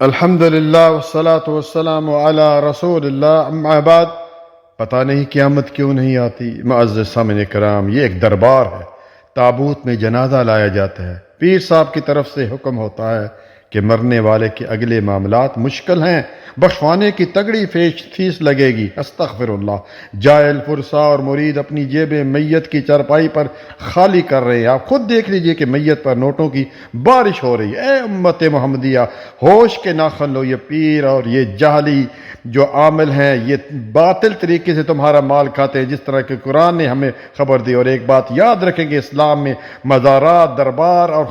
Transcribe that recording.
الحمدللہ والصلاة والسلام علی رسول اللہ، اما بعد۔ پتہ نہیں قیامت کیوں نہیں آتی۔ معزز سامعین کرام، یہ ایک دربار ہے، تابوت میں جنازہ لایا جاتا ہے، پیر صاحب کی طرف سے حکم ہوتا ہے کہ مرنے والے کے اگلے معاملات مشکل ہیں، بخشوانے کی تگڑی فیس لگے گی۔ استغفر اللہ۔ جائل فرسا اور مرید اپنی جیبیں میت کی چارپائی پر خالی کر رہے ہیں۔ آپ خود دیکھ لیجئے کہ میت پر نوٹوں کی بارش ہو رہی ہے۔ اے امت محمدیہ، ہوش کے ناخن لو۔ یہ پیر اور یہ جہلی جو عامل ہیں، یہ باطل طریقے سے تمہارا مال کھاتے ہیں، جس طرح کہ قرآن نے ہمیں خبر دی۔ اور ایک بات یاد رکھیں کہ اسلام میں مزارات، دربار اور